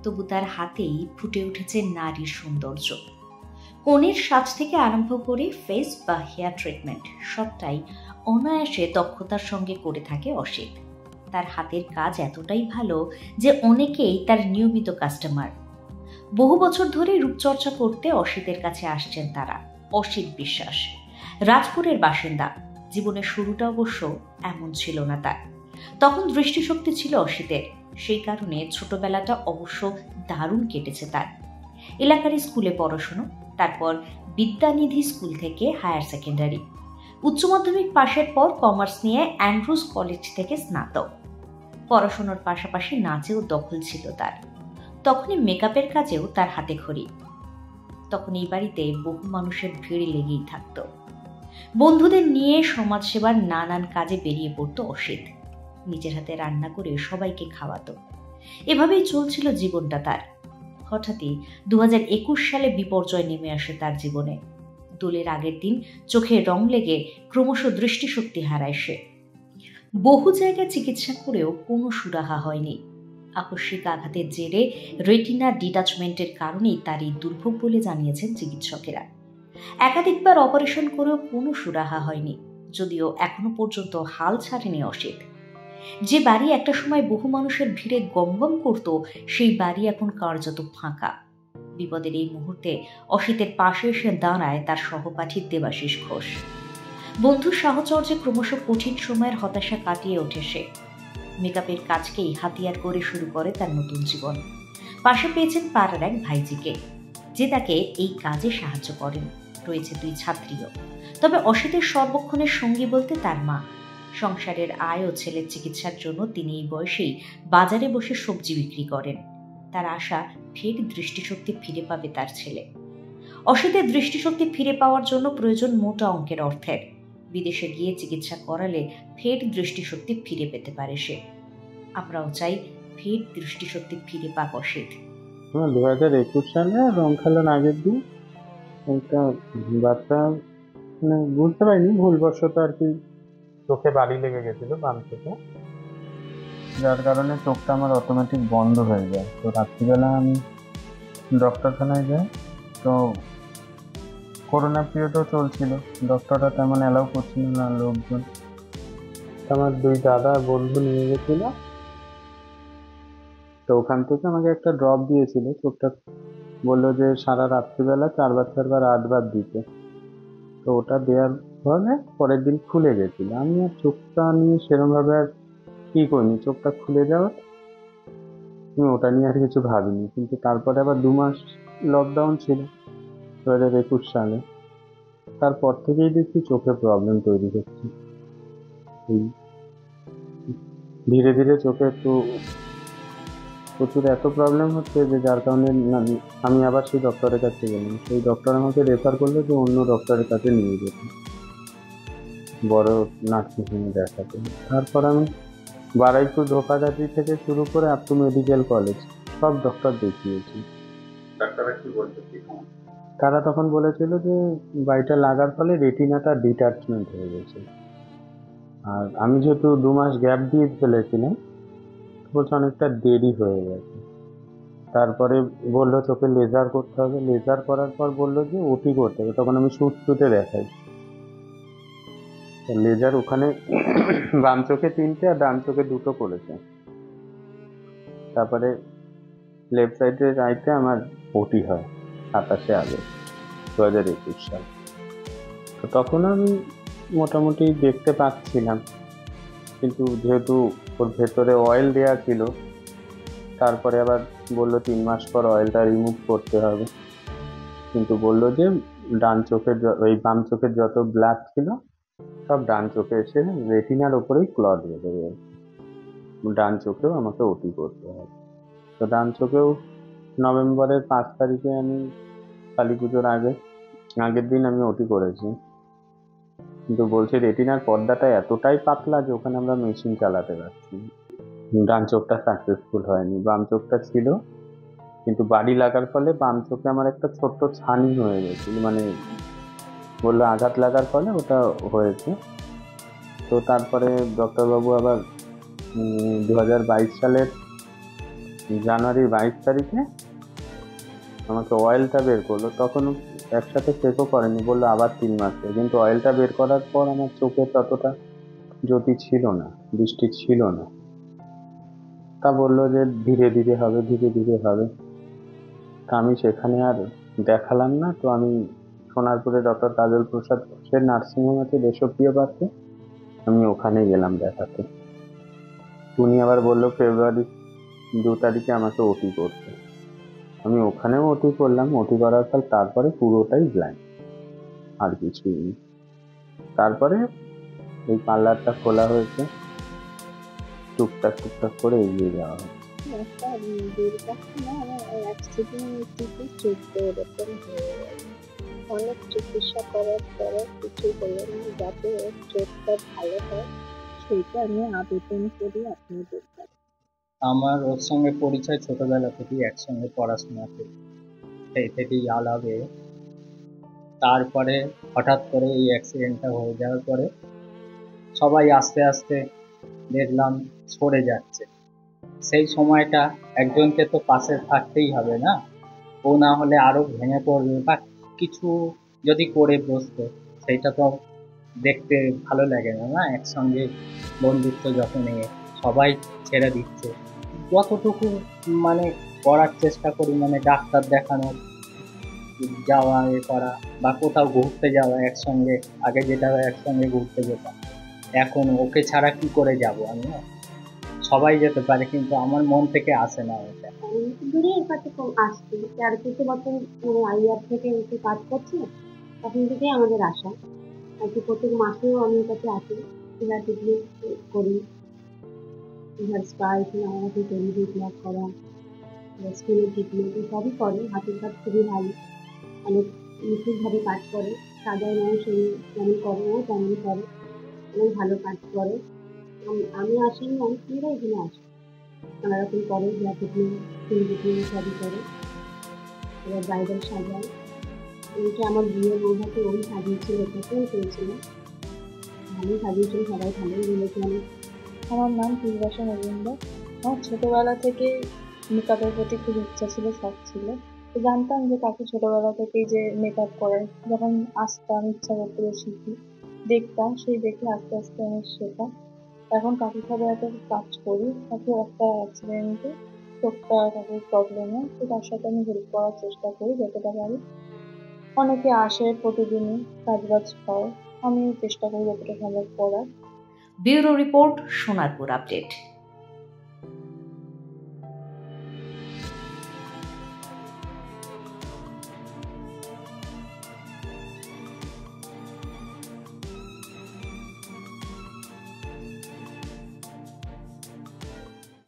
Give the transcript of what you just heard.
তবু তার হাতেই ফুটে উঠেছে নারীর সৌন্দর্য। কনের সাজ থেকে আরম্ভ করে ফেস বা হেয়ার ট্রিটমেন্ট সবটাই অনায়াসে দক্ষতার সঙ্গে করে থাকে অসিত। তার হাতের কাজ এতটাই ভালো যে অনেকেই তার নিয়মিত কাস্টমার। বহু বছর ধরে রূপচর্চা করতে অসিতের কাছে আসছেন তারা। অসিত বিশ্বাস রাজপুরের বাসিন্দা। জীবনের শুরুটা অবশ্য এমন ছিল না তার। তখন দৃষ্টিশক্তি ছিল অসিতের, সেই কারণে ছোটবেলাটা অবশ্য দারুণ কেটেছে তার। এলাকার স্কুলে পড়াশুনো, তারপর বিদ্যানিধি স্কুল থেকে হায়ার সেকেন্ডারি, উচ্চ মাধ্যমিক পাশের পর কমার্স নিয়ে অ্যান্ড্রুজ কলেজ থেকে স্নাতক। পড়াশোনার পাশাপাশি নাচেও দখল ছিল তার। তখনই মেকআপের কাজেও তার হাতে খড়ি। তখন এই বাড়িতে বহু মানুষের ভিড় লেগেই থাকত। বন্ধুদের নিয়ে সমাজসেবার নানান কাজে বেরিয়ে পড়তো অসিত। নিজের হাতে রান্না করে সবাইকে খাওয়াতো। এভাবেই চলছিল জীবনটা তার। হঠাৎই 2021 সালে বিপর্যয় নেমে আসে তার জীবনে। দোলের আগের দিন চোখে রং লেগে ক্রমশ দৃষ্টিশক্তি হারায় সে। বহু জায়গায় চিকিৎসা করেও কোনো সুরাহা হয়নি। আকস্মিক আঘাতের জেরে রেটিনা ডিটাচমেন্টের কারণেই তার এই দুর্ভোগ বলে জানিয়েছেন চিকিৎসকেরা। একাধিকবার অপারেশন করেও কোনো সুরাহা হয়নি, যদিও এখনো পর্যন্ত হাল ছাড়েনি অসিত। যে বাড়ি একটা সময় বহু মানুষের ভিড়ে গমগম করত, সেই বাড়ি এখন কার্যত ফাঁকা। বিপদের এই মুহূর্তে অসিতের পাশে এসে দাঁড়ায় তার সহপাঠী দেবাশিস ঘোষ। বন্ধুর সাহচর্যে ক্রমশ কঠিন সময়ের হতাশা কাটিয়ে ওঠে সে। মেকআপের কাজকেই হাতিয়ার করে শুরু করে তার নতুন জীবন। পাশে পেয়েছেন পাড়ার এক ভাইজিকে, যে তাকে এই কাজে সাহায্য করেন। রয়েছে 2 ছাত্রীও। তবে অসিতের সর্বক্ষণের সঙ্গী বলতে তার মা। সংসারের আয় ও ছেলের চিকিৎসার জন্য তিনি এই বয়সেই বাজারে বসে সবজি বিক্রি করেন। তার আশা ফের দৃষ্টিশক্তি ফিরে পাবে তার ছেলে। অসিতের দৃষ্টিশক্তি ফিরে পাওয়ার জন্য প্রয়োজন মোটা অঙ্কের অর্থের। বিদেশে গিয়ে চিকিৎসা করালে ফের দৃষ্টিশক্তি ফিরে পেতে পারে সে। আমরাও চাই ফের দৃষ্টিশক্তি ফিরে পাক অসিত। 2021 সালে রং খেলার আগের দিন একটা বাচ্চা, বুঝতে পারিনি, ভুলবশত আর কি চোখে বালি লেগে গেছিল বাম চোখে, যার কারণে চোখটা আমার অটোমেটিক বন্ধ হয়ে যায়। তো রাত্রিবেলা আমি ডক্টরখানায় যাই। তো করোনা পিরিয়ডও চলছিল, ডক্টররা তেমন অ্যালাউ করছিল না লোকজন। আমার 2 দাদা বন্ধু নিয়ে গেছিল। তো ওখান থেকে আমাকে একটা ড্রপ দিয়েছিল। চোখটা বললো যে সারা রাত্রিবেলা 4বার 8বার দিতে। তো ওটা দেওয়ার ফলে পরের দিন খুলে গেছিল। আমি আর চোখটা নিয়ে সেরকমভাবে আর কি করিনি, চোখটা খুলে যাওয়া আমি ওটা নিয়ে আর কিছু ভাবিনি। কিন্তু তারপরে আবার 2 মাস লকডাউন ছিল 2021 সালে। তারপর থেকেই দেখছি চোখে প্রবলেম তৈরি হচ্ছে। ধীরে ধীরে চোখে একটু প্রচুর এত প্রবলেম হচ্ছে যে যার কারণে আমি আবার সেই ডক্টরের কাছে গেলাম। সেই ডক্টর আমাকে রেফার করলো যে অন্য ডক্টরের কাছে নিয়ে যেতে, বড় নার্সিংহোমে দেখাতে। তারপর আমি বারুইপুর ধোপাদাটি থেকে শুরু করে আপ টু মেডিকেল কলেজ সব ডক্টর দেখিয়েছি। ডাক্তাররা কি বলছে? তারা তখন বলেছিল যে বাড়িটা লাগার ফলে রেটিনাটা ডিটাচমেন্ট হয়ে গেছে। আর আমি যেহেতু 2 মাস গ্যাপ দিয়ে ফেলেছিলাম, বলছে অনেকটা দেরি হয়ে গেছে। তারপরে বললো চোখে লেজার করতে হবে। লেজার করার পর বললো যে ওটি করতে হবে। তখন আমি সুটে দেখাই। লেজার ওখানে বাম চোখে 3টে আর ডান চোখে 2টো করেছে। তারপরে লেফট সাইডের আইতে আমার ওটি হয় 27 আগস্ট 2021 সাল। তো তখন আমি মোটামুটি দেখতে পাচ্ছিলাম, কিন্তু যেহেতু ওর ভেতরে অয়েল দেওয়া ছিল, তারপরে আবার বললো 3 মাস পর অয়েলটা রিমুভ করতে হবে। কিন্তু বললো যে ডান চোখের ওই বাম চোখের যত ব্লাড ছিল সব ডান চোখে এসে রেটিনার ওপরেই ক্লট বেঁধে গেছে। ডান চোখেও আমাকে ওটি করতে হবে। তো ডান চোখেও নভেম্বরের 5 তারিখে আমি কালী পুজোর আগের দিন আমি ওটি করেছি। কিন্তু বলছে রেটিনার পর্দাটা এতটাই পাতলা যে ওখানে আমরা মেশিন চালাতে পারছি। ডান চোখটা সাকসেসফুল হয়নি, বাম চোখটা ছিল। কিন্তু বাড়ি লাগার ফলে বাম চোখে আমার একটা ছোট্ট ছানি হয়ে গেছিল, মানে বললো আঘাত লাগার ফলে ওটা হয়েছে। তো তারপরে ডক্টরবাবু আবার 2022 সালের জানুয়ারির 22 তারিখে আমাকে অয়েলটা বের করলো, তখন একসাথে চেকও করেনি, বললো আবার 3 মাসে। কিন্তু অয়েলটা বের করার পর আমার চোখে ততটা জ্যোতি ছিল না, দৃষ্টি ছিল না। তা বললো যে ধীরে ধীরে হবে, ধীরে ধীরে হবে। তা আমি সেখানে আর দেখালাম না। তো আমি সোনারপুরে ডক্টর কাজল প্রসাদ ঘোষের নার্সিংহোম আছে দেশপ্রিয় পার্কে, আমি ওখানে গেলাম দেখাতে। উনি আবার বললো ফেব্রুয়ারি 2 তারিখে আমাকে ওটি করতে। আমি ওখানেও ওটি করলাম। ওটি করার পর তারপরে পুরোটাই ব্ল্যাঙ্ক, আর কিছুই নেই। তারপরে এই পার্লারটা খোলা হয়েছে, টুকটাক টুকটাক করে এগিয়ে যাওয়া হচ্ছে। একটা দুর্ঘটনা আমার অ্যাক্সিডেন্ট থেকে চোখটা এরকম হয়ে গেল। অনেক চিকিৎসা করার পরে কিছু হলো না। যাতে ওর চোখটা ভালো হয় সেইটা আমি আবেদন করি আপনাদের কাছে। আমার ওর সঙ্গে পরিচয় ছোটবেলা থেকেই, একসঙ্গে পড়াশোনা করি, সেই থেকেই আলাদা। তারপরে হঠাৎ করে এই অ্যাক্সিডেন্টটা হয়ে যাওয়ার পরে সবাই আস্তে আস্তে দেখলাম সরে যাচ্ছে। সেই সময়টা একজনকে তো পাশে থাকতেই হবে না, ও না হলে আরো ভেঙে পড়বে বা কিছু যদি করে বসতো, সেইটা তো দেখতে ভালো লাগে না। না, একসঙ্গে বন্ধুত্ব যখন সবাই ছেড়ে দিচ্ছে, যতটুকু মানে করার চেষ্টা করি, মানে ডাক্তার দেখানো, যাওয়া করা বা কোথাও ঘুরতে যাওয়া একসঙ্গে। আগে যেটা একসঙ্গে ঘুরতে যেতাম, এখন ওকে ছাড়া কি করে যাব আমি? সবাই যেতে পারে কিন্তু আমার মন থেকে আসে না ওটা। দূরে এর কাছে কম আসছে 13-14 বছর আইয়ার থেকে একটু কাজ করছে, তখন থেকে আমাদের আশা আর কি প্রত্যেক মাসেও আমি কাছে আসি, হেয়ার ট্রিটমেন্ট করি, হেয়ার স্পা এখানে আমাকে করি, রিপ্লাক করা, স্কিনের ট্রিটমেন্ট সবই করে। হাতের কাজ খুবই ভালো, অনেক নিখুঁতভাবে কাজ করে। সাধারণ মানুষ যেমন করে না তেমন করে, অনেক ভালো কাজ করে। আমি আসিনি, অনেক মেয়েরা এখানে আসে, নানা রকম করে, হেয়ার ট্রিটমেন্ট, স্কিন ট্রিটমেন্ট সবই করে। এবার ব্রাইডাল সাজায়। এইটা আমার বিয়ের মৌভাতে ওই সাজিয়েছিল, এটাকেও পেয়েছিল, ভালোই সাজিয়েছিল, সবাই ভালোই বলেছে অনেক। আমার নাম পূর্বাশা মজুমদার। আমার ছোটবেলা থেকে মেকআপের প্রতি খুব ইচ্ছা ছিল, শখ ছিল। তো জানতাম যে কাকু ছোটবেলা থেকেই যে মেকআপ করেন। যখন আসতাম ইচ্ছা করতে শিখি, দেখতাম, সেই দেখে আস্তে আস্তে আমি শেখা। এখন কাকুর সাথে একটা কাজ করি। কাকু একটা অ্যাক্সিডেন্টে চোখটা কাকুর প্রবলেমে, তো তার সাথে আমি হেল্প করার চেষ্টা করি যতটা পারি। অনেকে আসে প্রতিদিনই, কাজবাজ হয়, আমি চেষ্টা করি যতটা সম্ভব করার। Bureau report, Sonarpur update.